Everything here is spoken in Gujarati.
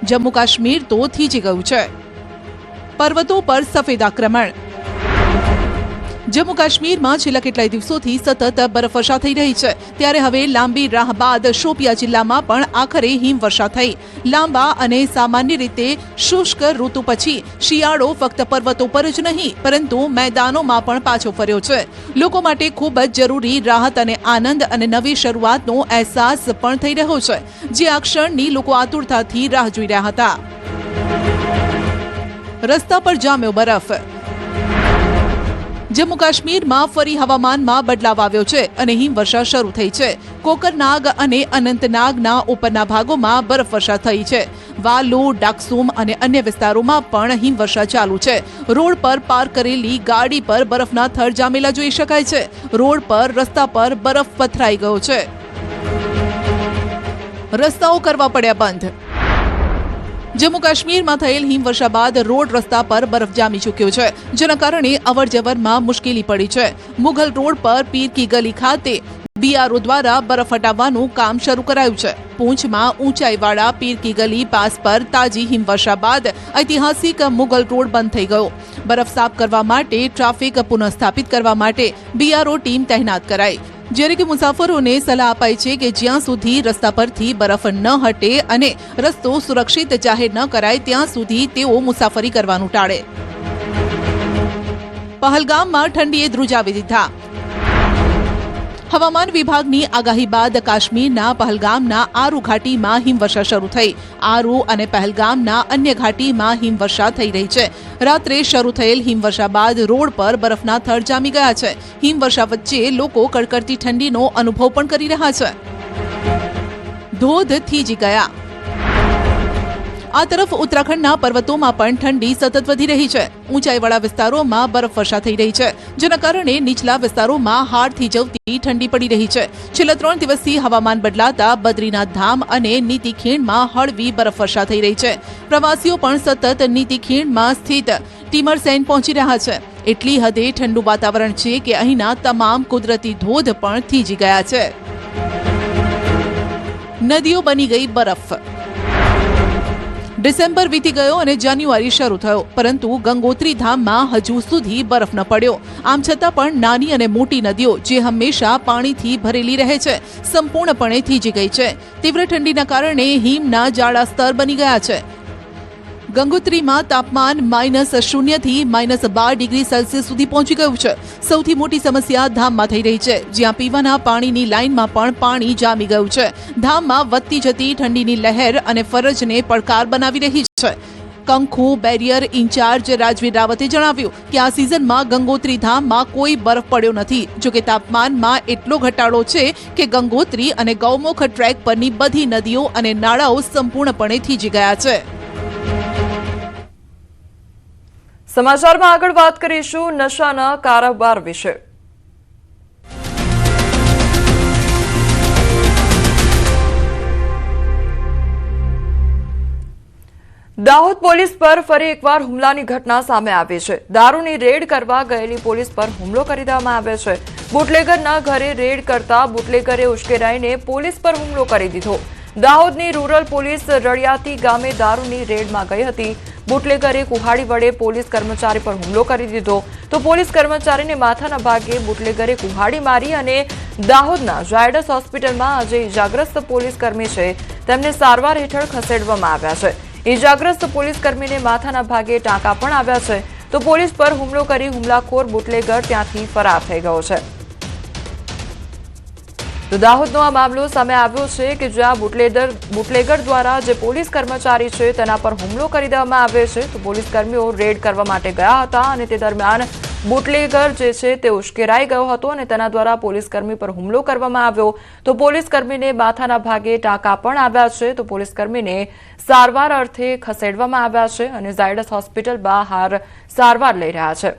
જમ્મુ કાશ્મીર તો થીજી ગયું છે। પર્વતો પર સફેદ આક્રમણ। જમ્મુ કાશ્મીરમાં છેલ્લા કેટલાય દિવસોથી સતત બરફવર્ષા થઈ રહી છે, ત્યારે હવે લાંબી રાહ બાદ શોપિયા જિલ્લામાં પણ આખરે હિમવર્ષા થઈ। લાંબા અને સામાન્ય રીતે શુષ્ક ઋતુ પછી શિયાળો ફક્ત પર્વતો પર જ નહીં પરંતુ મેદાનોમાં પણ પાછો ફર્યો છે। લોકો માટે ખૂબ જ જરૂરી રાહત અને આનંદ અને નવી શરૂઆતનો અહેસાસ પણ થઈ રહ્યો છે, જે આ ક્ષણની લોકો આતુરતાથી રાહ જોઈ રહ્યા હતા। રસ્તા પર જામ્યો બરફ। જમ્મુ કાશ્મીરમાં ફરી હવામાનમાં બદલાવ આવ્યો છે અને હિમવર્ષા શરૂ થઈ છે। કોકરનાગ અને અનંતનાગના ઉપરના ભાગોમાં બરફવર્ષા થઈ છે। વાલુ, ડાકસુમ અને અન્ય વિસ્તારોમાં પણ હિમવર્ષા ચાલુ છે। રોડ પર પાર્ક કરેલી ગાડી પર બરફના થર જામેલા જોઈ શકાય છે। રોડ પર રસ્તા પર બરફ પથરાઈ ગયો છે। રસ્તાઓ કરવા પડ્યા બંધ। જમ્મુ કાશ્મીરમાં થયેલ હિમવર્ષા બાદ રોડ રસ્તા પર બરફ જામી ચૂક્યો છે, જેના કારણે અવરજવરમાં મુશ્કેલી પડી છે। મુઘલ રોડ પર પીર કી ગલી ખાતે બીઆરઓ દ્વારા બરફ હટાવવાનું કામ શરૂ કરાયું છે। પૂંછમાં ઊંચાઈવાળા પીર કી ગલી પાસ પર તાજી હિમવર્ષા બાદ ઐતિહાસિક મુઘલ રોડ બંધ થઈ ગયો। બરફ સાફ કરવા માટે ટ્રાફિક પુનઃસ્થાપિત કરવા માટે બીઆરઓ ટીમ તહેનાત કરાઈ, જ્યારે કે મુસાફરોને સલાહ અપાઈ છે કે જ્યાં સુધી રસ્તા પરથી બરફ ન હટે અને રસ્તો સુરક્ષિત જાહેર ન કરાય ત્યાં સુધી તેઓ મુસાફરી કરવાનું ટાળે। પહલગામમાં ઠંડીએ ધ્રુજાવી દીધા। હવામાન વિભાગની આગાહી બાદ કાશ્મીરના પહલગામના આરુ ઘાટીમાં હિમવર્ષા શરૂ થઈ। આરુ અને પહલગામના અન્ય ઘાટીમાં હિમવર્ષા થઈ રહી છે। રાત્રે શરૂ થયેલ હિમવર્ષા બાદ રોડ પર બરફના થર જામી ગયા છે। હિમવર્ષા વચ્ચે લોકો કડકડતી ઠંડીનો અનુભવ પણ કરી રહ્યા છે। ધોધ થીજી ગયા। આ તરફ ઉત્તરાખંડના પર્વતોમાં પણ ઠંડી સતત વધી રહી છે। ઊંચાઈવાળા વિસ્તારોમાં બરફવર્ષા થઈ રહી છે, જેના કારણે નીચલા વિસ્તારોમાં હાડ થીજવતી ઠંડી પડી રહી છે। છેલ્લા 3 દિવસથી હવામાન બદલાતા બદ્રીનાથ ધામ અને નીતિ ખીણમાં હળવી બરફવર્ષા થઈ રહી છે। પ્રવાસીઓ પણ સતત નીતિ ખીણમાં સ્થિત ટીમરસેન પહોંચી રહ્યા છે। એટલી હદે ઠંડુ વાતાવરણ છે કે અહીંના તમામ કુદરતી ધોધ પણ થીજી ગયા છે। નદીઓ બની ગઈ બરફ। ડિસેમ્બર વીતી ગયો અને જાન્યુઆરી શરૂ થયો, પરંતુ ગંગોત્રી ધામમાં હજુ સુધી બરફ ન પડ્યો। આમ છતાં પણ નાની અને મોટી નદીઓ, જે હંમેશા પાણીથી ભરેલી રહે છે, સંપૂર્ણપણે થીજી ગઈ છે। તીવ્ર ઠંડીના કારણે હિમના જાડા સ્તર બની ગયા છે। ગંગોત્રીમાં તાપમાન -0 થી -12 ડિગ્રી સેલ્સિયસ સુધી પહોંચી ગયું છે। સૌથી મોટી સમસ્યા ધામમાં થઈ રહી છે, જ્યાં પીવાના પાણીની લાઇનમાં પણ પાણી જામી ગયું છે। ધામમાં વધતી જતી ઠંડીની લહેર અને ફરજને પડકાર બનાવી રહી છે। કંખુ બેરિયર ઇન્ચાર્જ રાજવીર રાવતે જણાવ્યું કે આ સિઝનમાં ગંગોત્રી ધામમાં કોઈ બરફ પડ્યો નથી। જોકે તાપમાનમાં એટલો ઘટાડો છે કે ગંગોત્રી અને ગૌમુખ ટ્રેક પરની બધી નદીઓ અને નાળાઓ સંપૂર્ણપણે થીજી ગયા છે। સમાચારમાં આગળ વાત કરીશું નશાના કારોબાર વિશે। દાહોદ પોલીસ પર ફરી એકવાર હુમલાની ઘટના સામે આવી છે। દારૂની રેડ કરવા ગયેલી પોલીસ પર હુમલો કરી દેવામાં આવ્યો છે। બુટલેગરના ઘરે રેડ કરતા બુટલેગરે ઉશ્કેરાઈને પોલીસ પર હુમલો કરી દીધો। દાહોદની રૂરલ પોલીસ રડિયાતી ગામે દારૂની રેડમાં ગઈ હતી। બુટલેગરે કુહાડી વડે પોલીસ કર્મચારી પર હુમલો કરી દીધો, તો પોલીસ કર્મચારીને માથાના ભાગે બુટલેગરે કુહાડી મારી અને દાહોદના ઝાયડસ હોસ્પિટલમાં આજે ઇજાગ્રસ્ત પોલીસ કર્મી છે તેમને સારવાર હેઠળ ખસેડવામાં આવ્યા છે। ઇજાગ્રસ્ત પોલીસ કર્મીને માથાના ભાગે ટાંકા પણ આવ્યા છે, તો પોલીસ પર હુમલો કરી હુમલાખોર બુટલેગર ત્યાંથી ફરાર થઈ ગયો છે। તો દાહોદનો આ મામલો સામે આવ્યો છે કે જ્યાં બુટલેગર દ્વારા જે પોલીસ કર્મચારી છે તેના પર હુમલો કરી દેવામાં આવ્યો છે। તો પોલીસ કર્મીઓ રેડ કરવા માટે ગયા હતા અને તે દરમિયાન બુટલેગર જે છે તે ઉશ્કેરાઈ ગયો હતો અને તેના દ્વારા પોલીસ કર્મી પર હુમલો કરવામાં આવ્યો, તો પોલીસ કર્મીને માથાના ભાગે ટાંકા પણ આવ્યા છે। તો પોલીસ કર્મીને સારવાર અર્થે ખસેડવામાં આવ્યા છે અને ઝાયડસ હોસ્પિટલ બહાર સારવાર લઈ રહ્યા છે।